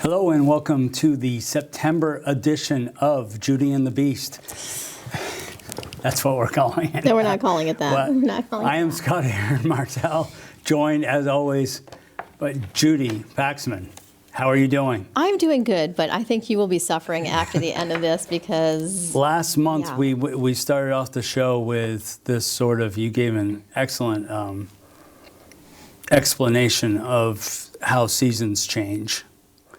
Hello and welcome to the September edition of Judy and the Beast. That's what we're calling it. No, we're not calling it that. We're not calling I am Scott Aaron Martell, joined as always by Judy Paxman. How are you doing? I'm doing good, but I think you will be suffering after the end of this because... Last month we started off the show with this sort of, you gave an excellent explanation of how seasons change.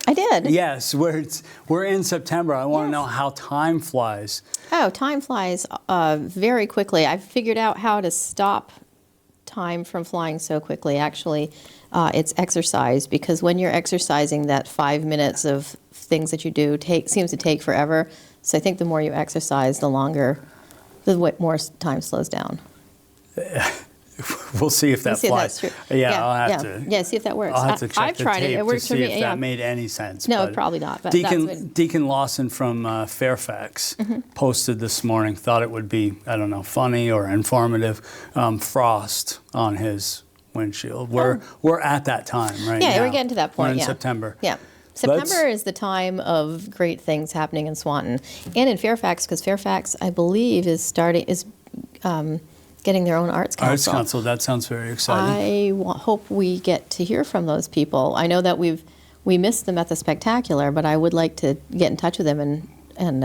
I did. Yes, we're in September. I want to know how time flies. Oh, time flies very quickly. I've figured out how to stop time from flying so quickly. Actually, it's exercise, because when you're exercising, that 5 minutes of things that you do seems to take forever. So I think the more you exercise, the more time slows down. We'll see if that flies. If that's true. I'll have to. Yeah, see if that works. I'll have to check I've the tried tape it. It works to for see me. if that made any sense. No, but probably not. But Deacon Lawson from Fairfax posted this morning, thought it would be, I don't know, funny or informative, frost on his windshield. We're at that time right now. Yeah, we're getting to that point. We're in September. Yeah. September is the time of great things happening in Swanton and in Fairfax, because Fairfax, I believe, is getting their own arts council. Arts council, that sounds very exciting. I hope we get to hear from those people. I know that we missed them at the Spectacular, but I would like to get in touch with them, and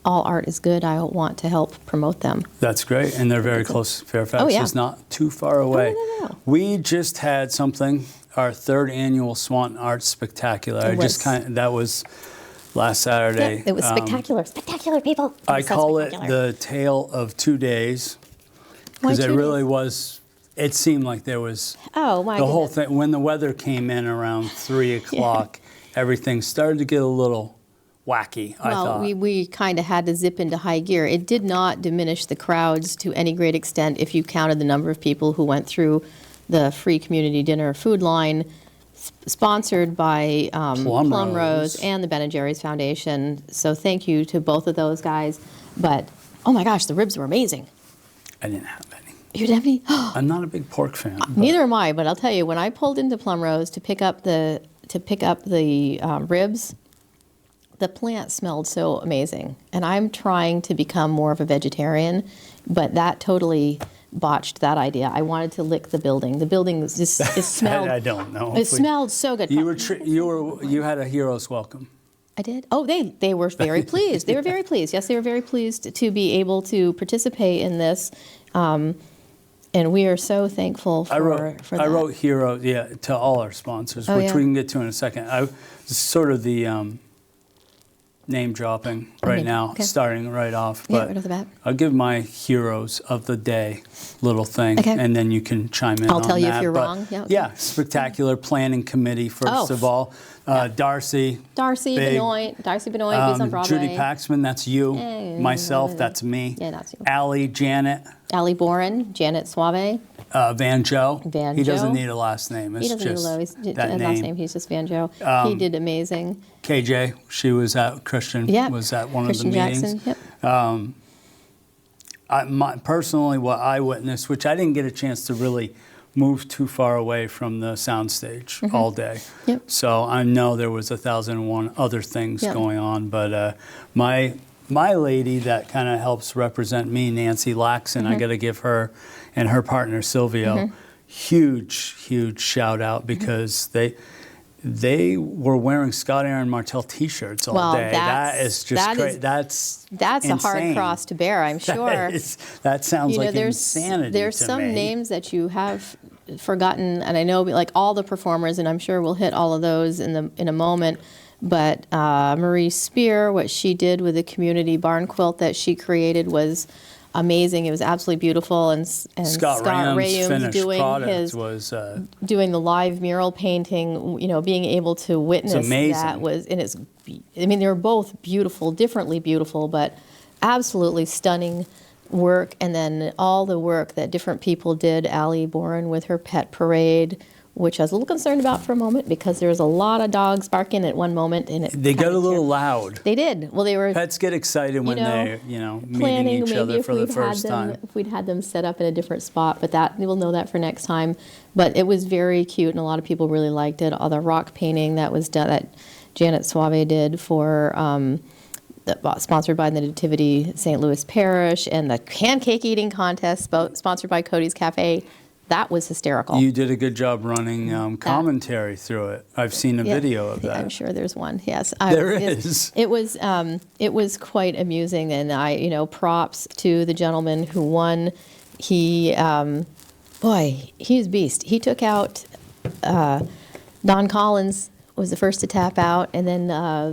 all art is good. I want to help promote them. That's great, and they're very close. Fairfax is not too far away. No. We just had something, our third annual Swanton Arts Spectacular. That was last Saturday. Yeah, it was spectacular. Spectacular, people. I call it the tale of 2 days. Because it really was, it seemed like there was the whole thing. When the weather came in around 3 o'clock, everything started to get a little wacky, I thought. Well, we kind of had to zip into high gear. It did not diminish the crowds to any great extent if you counted the number of people who went through the free community dinner food line, sponsored by Plum Rose and the Ben & Jerry's Foundation. So thank you to both of those guys. But, oh my gosh, the ribs were amazing. I didn't have any. You didn't have any? I'm not a big pork fan. Neither am I, but I'll tell you, when I pulled into Plum Rose to pick up the ribs, the plant smelled so amazing. And I'm trying to become more of a vegetarian, but that totally botched that idea. I wanted to lick the building. The building was just, it smelled. I don't know. It smelled so good. You had a hero's welcome. I did? Oh, they were very pleased. They were very pleased. Yes, they were very pleased to be able to participate in this. And we are so thankful for that. I wrote hero, to all our sponsors, which we can get to in a second. Sort of the name dropping now, starting right off. But right off the bat. I'll give my heroes of the day little thing, and then you can chime in on that. I'll tell you if you're wrong. Yeah, Spectacular Planning Committee, first of all. Darcy Benoit, who's on Broadway. Judy Paxman, that's you. Myself, that's me. Yeah, that's you. Allie Boren, Janet Suave. Van Joe. He doesn't need a last name. He doesn't need a last name. He's just Van Joe. He did amazing. KJ, she was at Christian. Was at one Christian of the meetings. Jackson, personally, what I witnessed, which I didn't get a chance to really move too far away from the soundstage all day. So I know there was 1,001 other things going on, but my lady that kind of helps represent me, Nancy Laxon, I got to give her and her partner Silvio huge shout out, because they were wearing Scott Aaron Martell T-shirts all day. That is just great. That's insane. A hard cross to bear, I'm sure. That sounds like insanity. There's some names that you have forgotten, and I know like all the performers, and I'm sure we'll hit all of those in a moment. But Marie Spear, what she did with the community barn quilt that she created was amazing. It was absolutely beautiful. And Scott Rayum's doing the live mural painting, being able to witness that was, they were both beautiful, differently beautiful, but absolutely stunning work. And then all the work that different people did. Allie Boren with her pet parade, which I was a little concerned about for a moment, because there was a lot of dogs barking at one moment, and they got a little loud. They did. Well, pets get excited when they're meeting each other for the first time. If we'd had them set up in a different spot, but we'll know that for next time. But it was very cute, and a lot of people really liked it. All the rock painting that was done, that Janet Suave did for sponsored by the Nativity St. Louis Parish, and the pancake eating contest sponsored by Cody's Cafe. That was hysterical. You did a good job running commentary through it. I've seen a video of that. I'm sure there's one. Yes, there is. It was quite amusing, and props to the gentleman who won. He's a beast. He took out Don Collins was the first to tap out, and then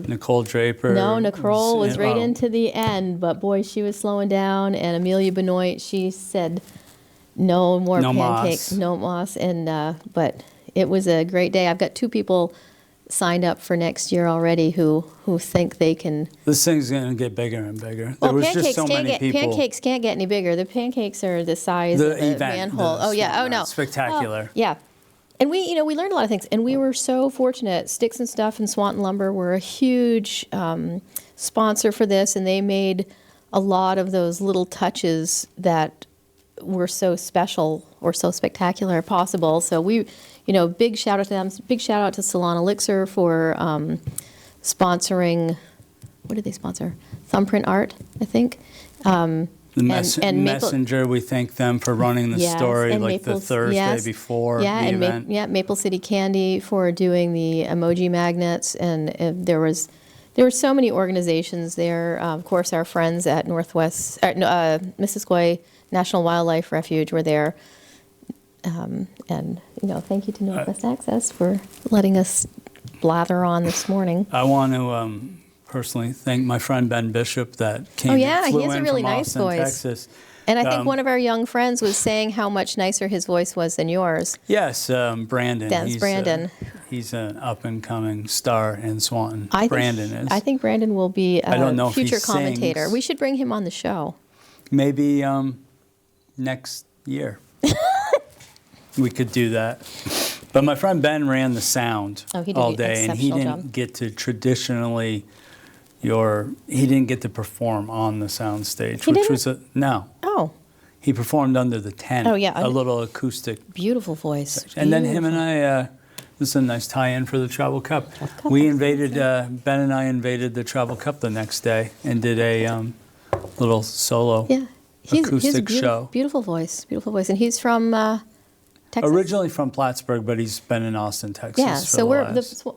Nicole Draper. No, Nicole was right into the end, but boy, she was slowing down. And Amelia Benoit, she said, "No more pancakes, no moss." And but it was a great day. I've got 2 people signed up for next year already who think they can. This thing's going to get bigger and bigger. Well, there was just so many people. Pancakes can't get any bigger. The pancakes are the size of the manhole. Oh yeah. Oh no. Spectacular. Yeah. And we learned a lot of things, and we were so fortunate. Sticks and Stuff and Swanton Lumber were a huge sponsor for this, and they made a lot of those little touches that were so special or so spectacular possible. So we, big shout out to them. Big shout out to Salon Elixir for sponsoring. What did they sponsor? Thumbprint Art, I think. And Messenger, we thank them for running the story like the Thursday before the event. Maple City Candy for doing the emoji magnets, and there were so many organizations there. Of course, our friends at Missisquoi National Wildlife Refuge were there, and thank you to Northwest Access for letting us blather on this morning. I want to personally thank my friend Ben Bishop that came. He has a really nice Austin, voice. Texas. And I think one of our young friends was saying how much nicer his voice was than yours. Yes, Brandon. That's Brandon. He's an up-and-coming star in Swanton. Brandon is. I think Brandon will be a future commentator. Sings. We should bring him on the show. Maybe next year. We could do that. But my friend Ben ran the sound all day, and he didn't get to traditionally. He didn't get to perform on the sound stage, no. Oh. He performed under the tent. Oh yeah, a little acoustic. Beautiful voice. Section. And then him and I. This is a nice tie-in for the Travel Cup. We invaded. Ben and I invaded the Travel Cup the next day and did a little solo acoustic show. Beautiful voice, and he's from. Texas? Originally from Plattsburgh, but he's been in Austin, Texas. Yeah, so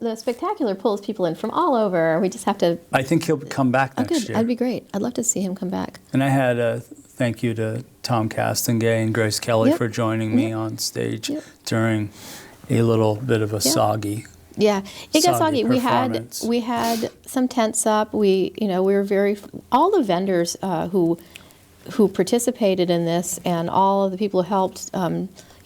the Spectacular pulls people in from all over. We just have to. I think he'll come back next year. That'd be great. I'd love to see him come back. And I had a thank you to Tom Castengay and Grace Kelly for joining me on stage during a little bit of a soggy. Yeah, it got soggy. We had some tents up. We were all the vendors who participated in this, and all of the people who helped.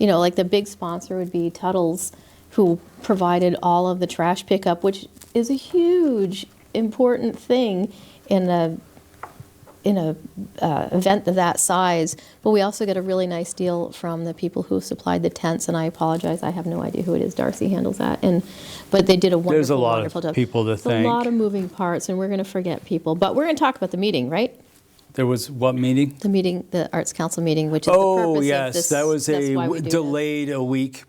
Like the big sponsor would be Tuttle's, who provided all of the trash pickup, which is a huge, important thing in a event of that size. But we also get a really nice deal from the people who supplied the tents, and I apologize, I have no idea who it is. Darcy handles that, but they did a wonderful, There's a lot wonderful of job. people to thank. A lot of moving parts, and we're going to forget people. But we're going to talk about the meeting, right? There was what meeting? The meeting, the Arts Council meeting, which is the purpose of this. That was delayed a week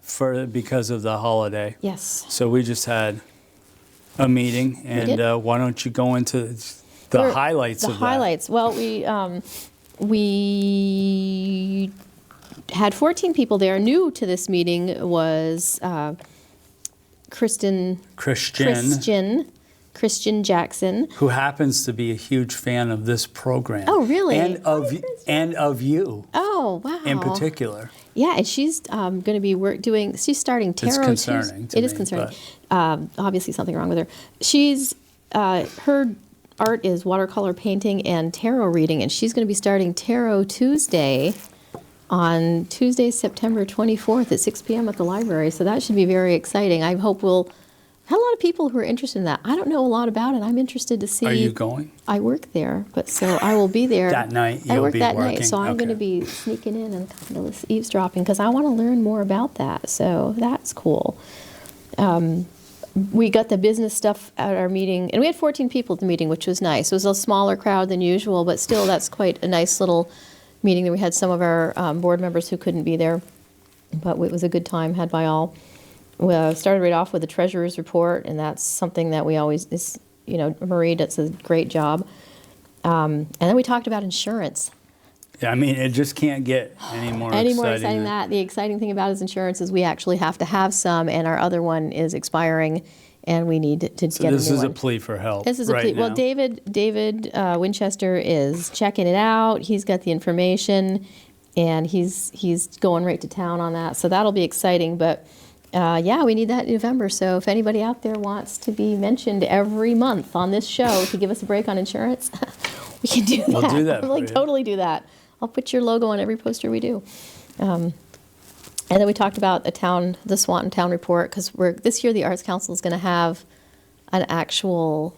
because of the holiday. Yes. So we just had a meeting, and why don't you go into the highlights of that? The highlights. Well, we had 14 people there. New to this meeting was Christian Jackson, who happens to be a huge fan of this program. Oh, really? And of you. Oh, wow. In particular. Yeah, and she's going to be she's starting tarot. It's concerning to me. It is concerning. Obviously something wrong with her. She's, her art is watercolor painting and tarot reading, and she's going to be starting Tarot Tuesday on Tuesday, September 24th at 6 p.m. at the library. So that should be very exciting. I hope we'll had a lot of people who are interested in that. I don't know a lot about it. I'm interested to see. Are you going? I work there, so I will be there. That night I work that working. night, so I'm going to be sneaking in and kind of eavesdropping because I want to learn more about that. So that's cool. We got the business stuff at our meeting, and we had 14 people at the meeting, which was nice. It was a smaller crowd than usual, but still that's quite a nice little meeting. We had some of our board members who couldn't be there, but it was a good time had by all. we started right off with the treasurer's report, and that's something that we always, Marie does a great job. And then we talked about insurance. Yeah, I mean, it just can't get any more exciting than that. The exciting thing about his insurance is we actually have to have some, and our other one is expiring, and we need to get a new one. This is a plea for help. This is a plea. Well, David Winchester is checking it out. He's got the information, and he's going right to town on that. So that'll be exciting. But we need that in November. So if anybody out there wants to be mentioned every month on this show to give us a break on insurance, we can do that. We'll do that. We'll totally do that. I'll put your logo on every poster we do. And then we talked about the Swanton Town Report, because this year the Arts Council is going to have an actual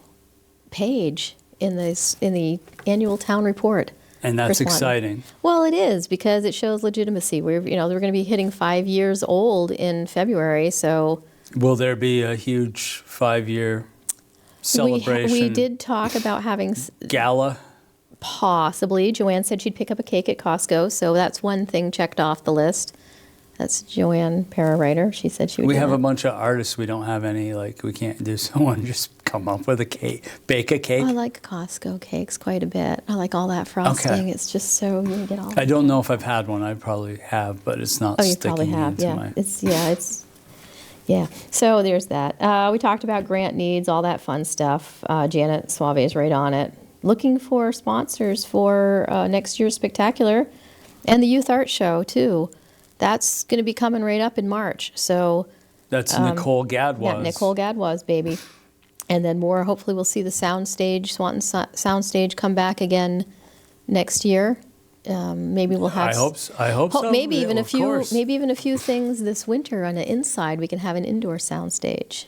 page in the annual town report. And that's exciting. Well, it is, because it shows legitimacy. They're going to be hitting 5 years old in February, so. Will there be a huge 5-year celebration? We did talk about having gala. Possibly. Joanne said she'd pick up a cake at Costco, so that's one thing checked off the list. That's Joanne Parawriter. She said she would. We have a bunch of artists. We don't have any, we can't do someone just come up with a cake, bake a cake. I like Costco cakes quite a bit. I like all that frosting. Okay. It's just so you get all. I don't know if I've had one. I probably have, but it's not sticking into my. Yeah. So there's that. We talked about grant needs, all that fun stuff. Janet Suave is right on it. Looking for sponsors for next year's spectacular, and the Youth Art Show too. That's going to be coming right up in March. So that's Nicole Gadwas. Yeah, Nicole Gadwas, baby. And then more. Hopefully, we'll see the soundstage, Swanton Soundstage, come back again next year. Maybe we'll have. I hope so. Maybe even a few things this winter on the inside. We can have an indoor soundstage.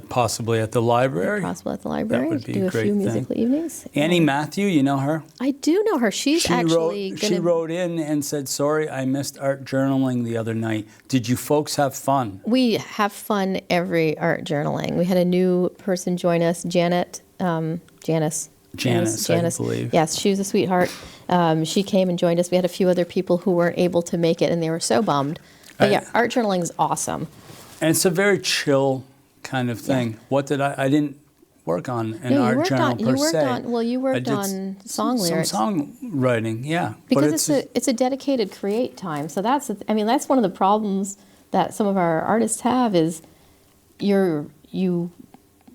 Possibly at the library. Possibly at the library. That would be do a great few musical evenings. Annie Matthew, you know her? I do know her. She wrote in and said, "Sorry, I missed art journaling the other night. Did you folks have fun?" We have fun every art journaling. We had a new person join us, Janice, I believe. Yes, she was a sweetheart. She came and joined us. We had a few other people who weren't able to make it, and they were so bummed. But art journaling is awesome. And it's a very chill kind of thing. Yeah. I didn't work on an art journal per se. You worked on song lyrics. Some songwriting, yeah. Because it's a dedicated create time. So that's one of the problems that some of our artists have is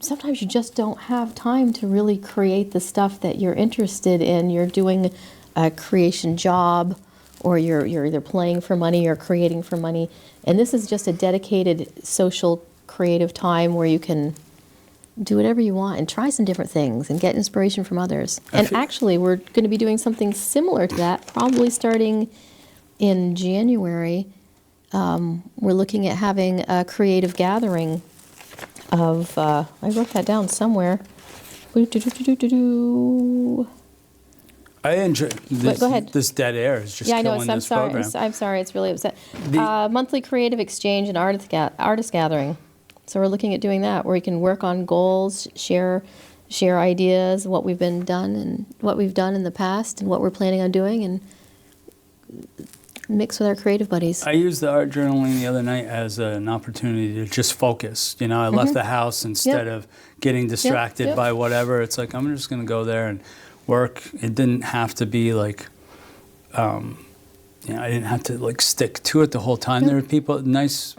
sometimes you just don't have time to really create the stuff that you're interested in. You're doing a creation job, or you're either playing for money or creating for money. And this is just a dedicated social creative time where you can do whatever you want and try some different things and get inspiration from others. And actually, we're going to be doing something similar to that, probably starting in January. We're looking at having a creative gathering of, I wrote that down somewhere. I enjoy this. Go ahead. This dead air is just killing this program. I'm sorry. It's really upset. Monthly creative exchange and artist gathering. So we're looking at doing that, where we can work on goals, share ideas, what we've done in the past, and what we're planning on doing, and mix with our creative buddies. I used the art journaling the other night as an opportunity to just focus. I left the house instead of getting distracted by whatever. It's like, I'm just going to go there and work. It didn't have to be I didn't have to stick to it the whole time. There were people, nice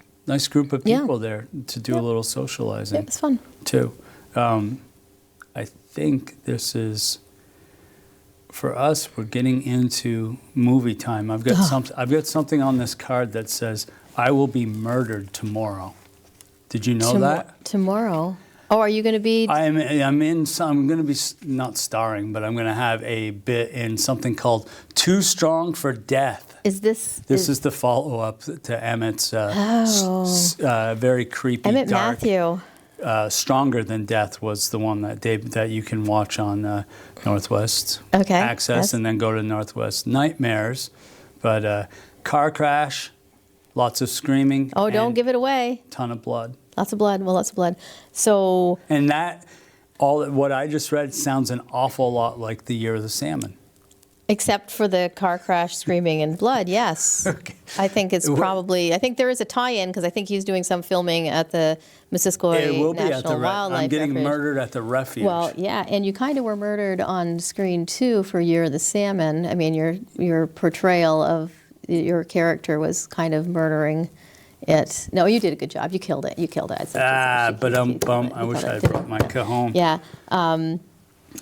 group of people there to do a little socializing. It was fun too. I think this is, for us, we're getting into movie time. I've got something on this card that says, "I will be murdered tomorrow." Did you know that? Tomorrow. Oh, are you going to be? I'm going to be not starring, but I'm going to have a bit in something called "Too Strong for Death." This is the follow-up to Emmett's very creepy, Emmett dark. Matthew. Stronger Than Death was the one that you can watch on Northwest Access, and then go to Northwest Nightmares. But car crash, lots of screaming. Oh, don't give it away. Ton of blood. Lots of blood. Well, lots of blood. So. And what I just read sounds an awful lot like The Year of the Salmon. Except for the car crash, screaming, and blood, yes. Okay. I think it's probably, I think there is a tie-in because I think he's doing some filming at the Missisquoi National Wildlife I'm getting Refuge. Murdered at the Refuge. Well, yeah, and you kind of were murdered on screen too for Year of the Salmon. I mean, your portrayal of your character was kind of murdering it. No, you did a good job. You killed it. You killed it. But I wish I had brought my cajon. Yeah.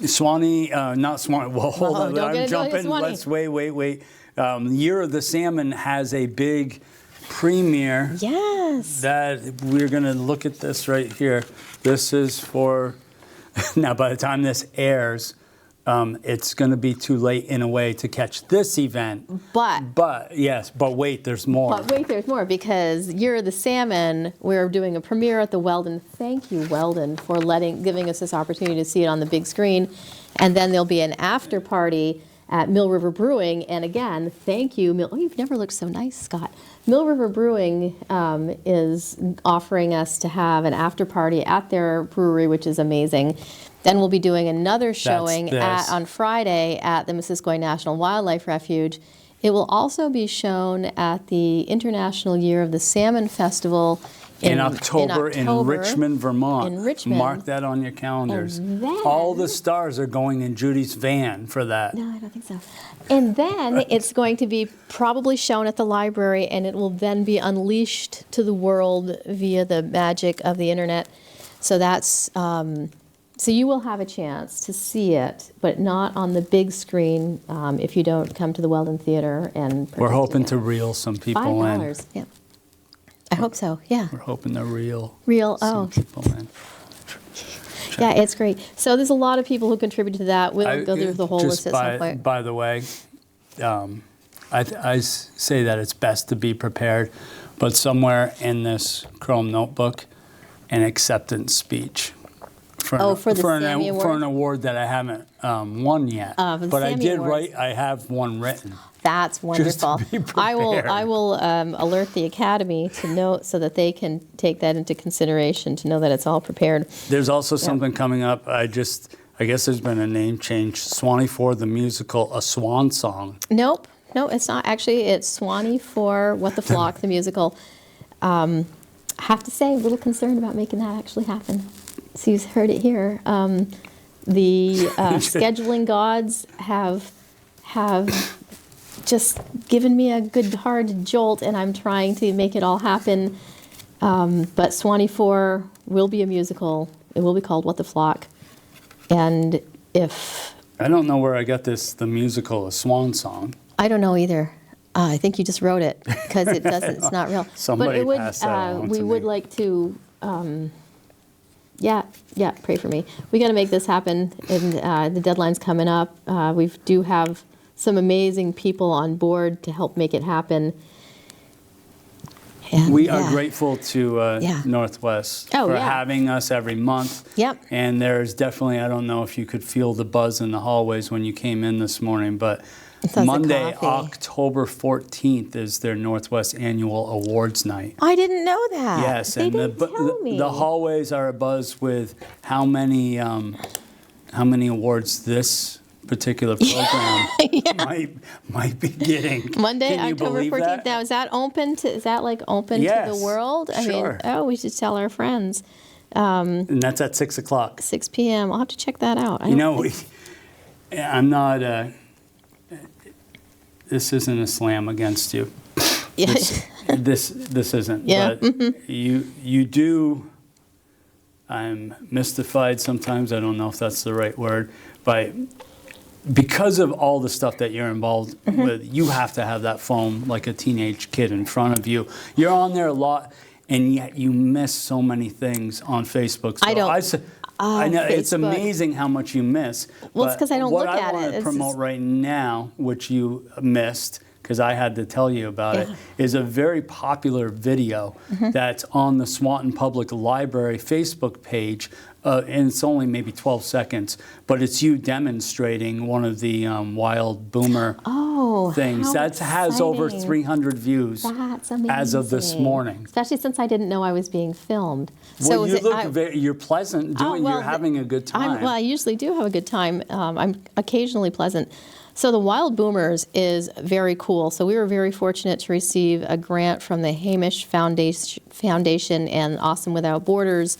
Swanee, not Swanee. Well, hold on. I'm jumping. Swanee. Let's wait. Year of the Salmon has a big premiere. Yes. That we're going to look at this right here. This is for, now by the time this airs, it's going to be too late in a way to catch this event. But wait, there's more. But wait, there's more, because Year of the Salmon, we're doing a premiere at the Weldon. Thank you, Weldon, for giving us this opportunity to see it on the big screen. And then there'll be an after party at Mill River Brewing. And again, thank you, Mill. Oh, you've never looked so nice, Scott. Mill River Brewing is offering us to have an after party at their brewery, which is amazing. Then we'll be doing another showing on Friday at the Missisquoi National Wildlife Refuge. It will also be shown at the International Year of the Salmon Festival in October in Richmond, Vermont. In Richmond. Mark that on your calendars. All the stars are going in Judy's van for that. No, I don't think so. And then it's going to be probably shown at the library, and it will then be unleashed to the world via the magic of the internet. So that's... So you will have a chance to see it, but not on the big screen if you don't come to the Weldon Theater and we're hoping to reel some people in. $5, yeah. I hope so, yeah. We're hoping to reel some people in. Yeah, it's great. So there's a lot of people who contributed to that. We'll go through the whole list at some point. By the way, I say that it's best to be prepared, but somewhere in this Chrome notebook, an acceptance speech. For an award that I haven't won yet, but I did write. I have one written. That's wonderful. Just to be prepared. I will alert the Academy to know so that they can take that into consideration to know that it's all prepared. There's also something coming up. I guess there's been a name change. Swanee 4 the musical, a swan song. Nope, no, it's not. Actually, it's Swanee 4 What the Flock the musical. I have to say, a little concerned about making that actually happen. So you've heard it here. The scheduling gods have just given me a good hard jolt, and I'm trying to make it all happen. But Swanee 4 will be a musical. It will be called What the Flock. And if... I don't know where I got the musical, a swan song. I don't know either. I think you just wrote it, because it doesn't. It's not real. Somebody passed that along we to would me. like to... Yeah, pray for me. We got to make this happen, and the deadline's coming up. We do have some amazing people on board to help make it happen. And, we are grateful to Northwest for having us every month. Yep. And there's definitely, I don't know if you could feel the buzz in the hallways when you came in this morning, but Monday, October 14th is their Northwest Annual Awards Night. I didn't know that. Yes, they didn't tell me. The hallways are abuzz with how many awards this particular program might be getting. Monday, Can you October believe 14th. that? Now, is that open to the world? I mean, we should tell our friends. And that's at 6 o'clock. 6 p.m. I'll have to check that out. I'm not. This isn't a slam against you. Yeah. This isn't. Yeah. But you do. I'm mystified sometimes. I don't know if that's the right word, but because of all the stuff that you're involved with, you have to have that phone like a teenage kid in front of you. You're on there a lot, and yet you miss so many things on Facebook. So I know it's amazing how much you miss. Well, it's because I don't look at it. What I want to promote right now, which you missed, because I had to tell you about it, is a very popular video that's on the Swanton Public Library Facebook page, and it's only maybe 12 seconds, but it's you demonstrating one of the wild boomer things. How That has over exciting. 300 views That's amazing. as of this morning. Especially since I didn't know I was being filmed. Well, you look you're pleasant doing. You're having a good time. I usually do have a good time. I'm occasionally pleasant. So the Wild Boomers is very cool. So we were very fortunate to receive a grant from the Hamish Foundation and Awesome Without Borders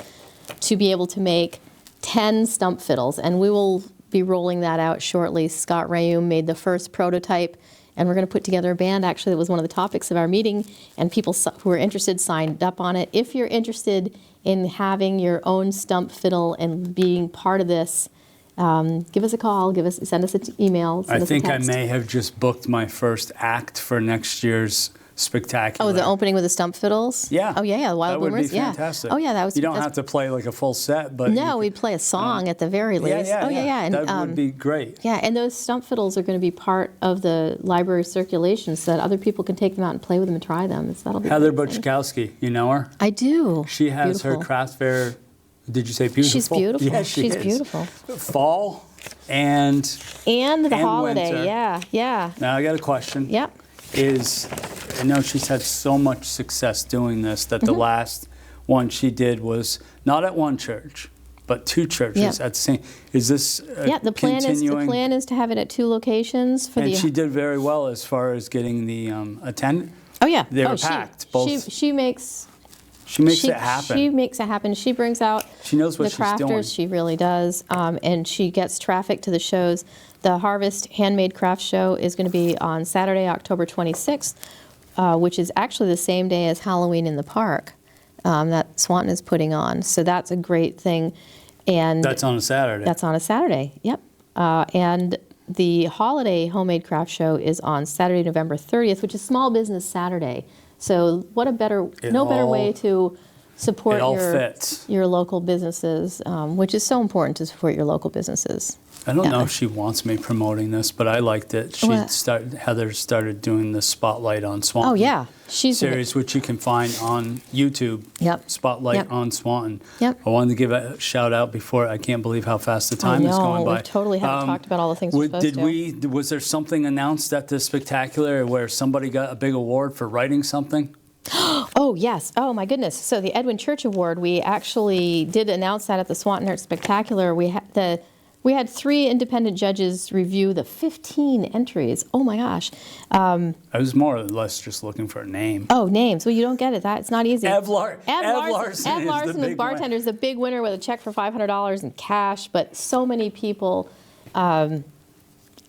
to be able to make 10 stump fiddles, and we will be rolling that out shortly. Scott Rayum made the first prototype, and we're going to put together a band. Actually, that was one of the topics of our meeting, and people who are interested signed up on it. If you're interested in having your own stump fiddle and being part of this, give us a call, send us an email. I think I may have just booked my first act for next year's spectacular. Oh, the opening with the stump fiddles? Yeah. Oh, yeah, the Wild Boomers? That would be fantastic. Yeah. Oh, yeah, that was. You don't have to play like a full set, but no, we'd play a song at the very least. Yeah. And, that would be great. Yeah, and those stump fiddles are going to be part of the library circulation, so that other people can take them out and play with them and try them. That'll be Heather amazing. Butchkowski, you know her? I do. She has Beautiful. her craft fair. Did you say beautiful? She's beautiful. Yeah, She's beautiful. Fall and the holiday. winter. Yeah. Now I got a question. Yep. I know she's had so much success doing this that the last one she did was not at one church, but two churches at the same. Is this the plan continuing? is the plan is to have it at 2 locations for and she did very well as far as getting the attend. Oh yeah, they were packed. She makes it happen. She makes it happen. She brings out She knows what the she's crafters. doing. She really does, and she gets traffic to the shows. The Harvest Handmade Craft Show is going to be on Saturday, October 26th, which is actually the same day as Halloween in the Park that Swanton is putting on. So that's a great thing. And that's on a Saturday. That's on a Saturday. Yep. And the Holiday Homemade Craft Show is on Saturday, November 30th, which is Small Business Saturday. So what better way to support your local businesses, which is so important to support your local businesses. I don't know if she wants me promoting this, but I liked it. Heather started doing the Spotlight on Swanton. Oh yeah, series, which you can find on YouTube. Yep. Spotlight on Swanton. Yep. I wanted to give a shout out before. I can't believe how fast the time is going by. We totally haven't talked about all the things we're supposed to. Was there something announced at the spectacular where somebody got a big award for writing something? Oh, yes. Oh, my goodness. So the Edwin Church Award, we actually did announce that at the Swanton Arts Spectacular. We had 3 independent judges review the 15 entries. Oh, my gosh. I was more or less just looking for a name. Oh, names. Well, you don't get it. It's not easy. Ev Larson with Bartender is the big winner with a check for $500 in cash, but so many people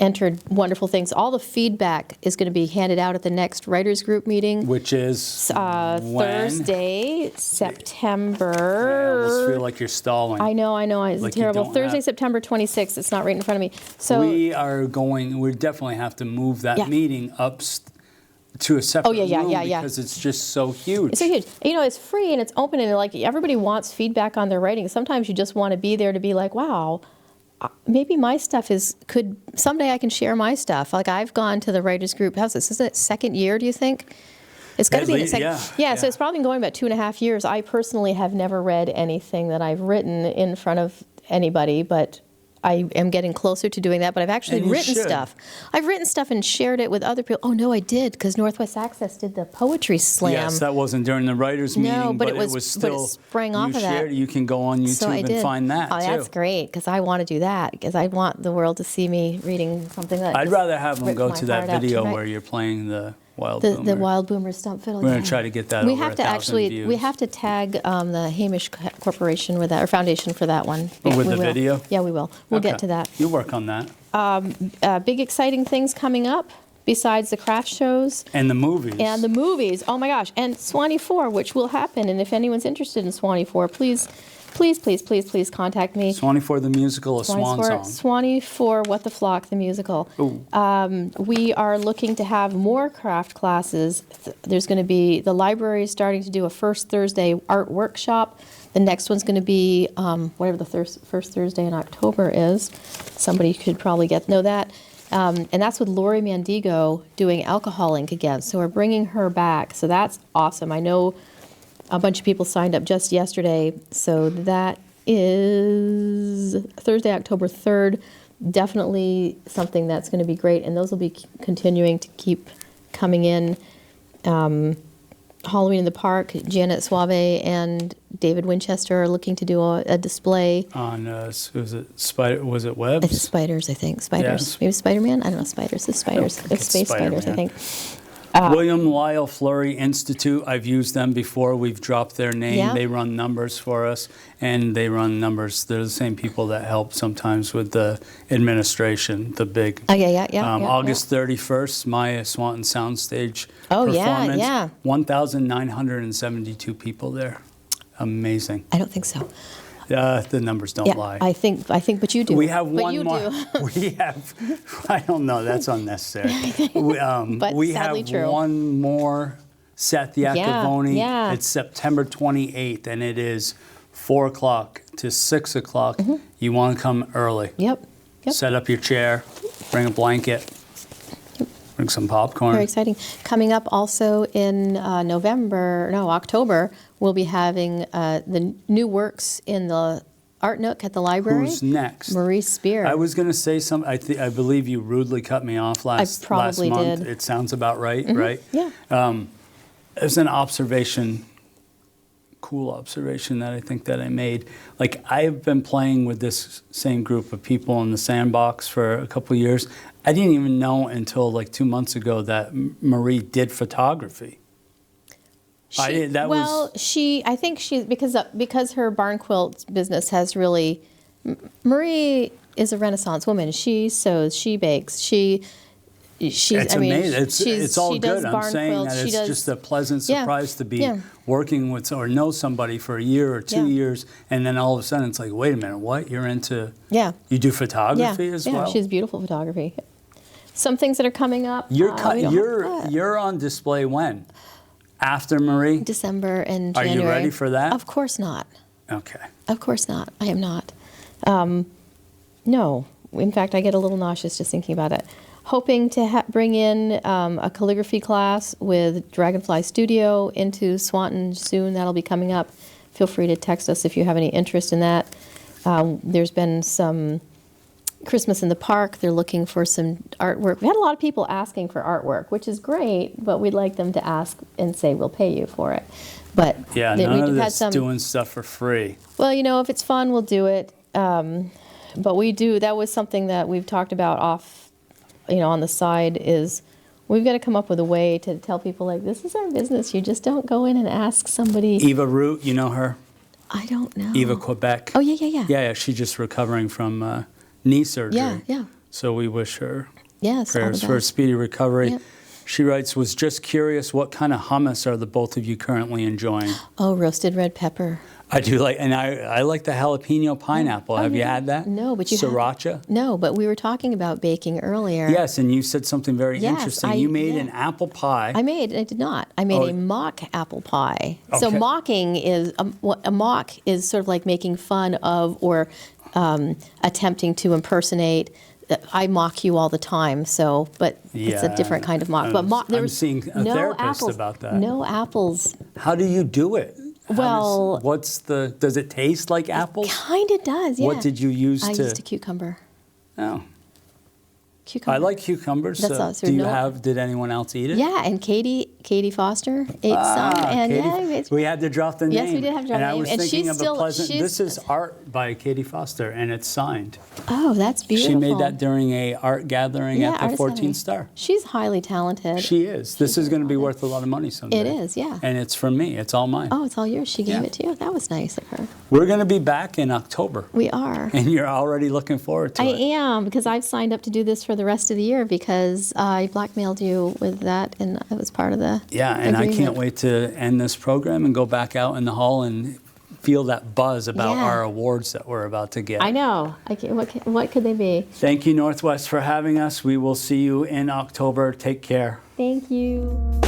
entered wonderful things. All the feedback is going to be handed out at the next writers group meeting, which is Thursday, September. I almost feel like you're stalling. I know. It's terrible. Thursday, September 26th. It's not right in front of me. So we definitely have to move that meeting up to a separate room because it's just so huge. It's so huge. It's free and it's open and everybody wants feedback on their writing. Sometimes you just want to be there to be like, wow. Maybe my stuff someday I can share my stuff. I've gone to the writers group. How's this? Is it 2nd year, do you think? It's got to be the second. Yeah, so it's probably been going about 2.5 years. I personally have never read anything that I've written in front of anybody, but I am getting closer to doing that, but I've actually written stuff. I've written stuff and shared it with other people. Oh, no, I did, because Northwest Access did the poetry slam. Yes, that wasn't during the writers' meeting, but it was still. But it sprang off of that. You can go on YouTube and find that, too. Oh, that's great, because I want to do that, because I want the world to see me reading something that I'd rather have them go to that video where you're playing the Wild Boomer. The Wild Boomer stump fiddle. We're going to try to get that over 1,000 views. We have to tag the Hamish Corporation with that, or Foundation for that one. With the video? Yeah, we will. We'll get to that. You work on that. Big exciting things coming up besides the craft shows. And the movies. Oh my gosh. And Swanee 4, which will happen. And if anyone's interested in Swanee 4, please contact me. Swanee 4 the musical, a swan song. Swanee 4 What the Flock the musical. We are looking to have more craft classes. There's going to be, the library is starting to do a first Thursday art workshop. The next one's going to be whatever the first Thursday in October is. Somebody could probably know that. And that's with Lori Mandigo doing Alcohol Ink again. So we're bringing her back. So that's awesome. I know a bunch of people signed up just yesterday. So that is Thursday, October 3rd. definitely something that's going to be great, and those will be continuing to keep coming in. Halloween in the Park, Janet Suave and David Winchester are looking to do a display. On, was it Webs? It's spiders, I think. Spiders. Yes. Maybe Spider-Man? I don't know, spiders. It's spiders. It's space spiders, I think. William Lyle Fleury Institute, I've used them before. We've dropped their name. Yeah. They run numbers for us, and they run numbers. They're the same people that help sometimes with the administration, the big. Oh, yeah. August 31st, Maya Swanton Soundstage performance. Yeah. 1,972 people there. Amazing. I don't think so. The numbers don't lie. I think, but you do. We have but one you more. Do. We have. I don't know. That's unnecessary. But we sadly have true. one more set, the Acavoni. Yeah. It's September 28th, and it is 4 o'clock to 6 o'clock. Mm-hmm. You want to come early. Yep. Set up your chair. Bring a blanket. Bring some popcorn. Very exciting. Coming up also in October, we'll be having the new works in the Art Nook at the library. Who's next? Marie Spear. I was going to say something. I believe you rudely cut me off last month. Did. It sounds about right, right? Yeah. There's an observation, cool observation that I think that I made. Like, I've been playing with this same group of people in the sandbox for a couple of years. I didn't even know until like 2 months ago that Marie did photography. I think she because her barn quilt business has really. Marie is a Renaissance woman. She sews, she bakes, It's amazing. It's all good. I'm saying quilts. that it's just a pleasant surprise to be working with or know somebody for a year or 2 years, and then all of a sudden it's like, wait a minute, what? You're into? Yeah. You do photography as well? Yeah, she has beautiful photography. Some things that are coming up. You're on display when? After Marie? December and January. Are you ready for that? Of course not. Okay. Of course not. I am not. No. In fact, I get a little nauseous just thinking about it. Hoping to bring in a calligraphy class with Dragonfly Studio into Swanton soon. That'll be coming up. Feel free to text us if you have any interest in that. There's been some Christmas in the Park. They're looking for some artwork. We had a lot of people asking for artwork, which is great, but we'd like them to ask and say, we'll pay you for it. But yeah, none of this doing stuff for free. Well, if it's fun, we'll do it. But we do. That was something that we've talked about off, on the side, is we've got to come up with a way to tell people, like, this is our business. You just don't go in and ask somebody. Eva Root, you know her? I don't know. Eva Quebec. Oh, yeah. Yeah, she's just recovering from knee surgery. Yeah. So we wish her prayers for a speedy recovery. Yeah. She writes, was just curious, what kind of hummus are the both of you currently enjoying? Oh, roasted red pepper. I do like, and I like the jalapeno pineapple. Have you had that? No, but you Sriracha? No, but we were talking about baking earlier. Yes, and you said something very interesting. You made an apple pie. I did not. I made a mock apple pie. Okay. So mocking is, a mock is sort of like making fun of or attempting to impersonate. I mock you all the time, it's a different kind of mock. I'm seeing a therapist about that. No apples. How do you do it? Well, does it taste like apples? It kind of does, yeah. What did you use I used a cucumber. Oh. Cucumber. I like cucumbers. Did anyone else eat it? Yeah, and Katie Foster ate some. And we had to drop the name. Yes, we did have to drop the name. And I was thinking of a pleasant. This is art by Katie Foster, and it's signed. Oh, that's beautiful. She made that during a art gathering at the 14 Star. She's highly talented. She is. This is going to be worth a lot of money someday. It is, yeah. And it's from me. It's all mine. Oh, it's all yours. She gave it to you. That was nice of her. We're going to be back in October. We are. And you're already looking forward to it. I am, because I've signed up to do this for the rest of the year because I blackmailed you with that, and it was part of the and I can't wait to end this program and go back out in the hall and feel that buzz about our awards that we're about to get. I know. What could they be? Thank you, Northwest, for having us. We will see you in October. Take care. Thank you.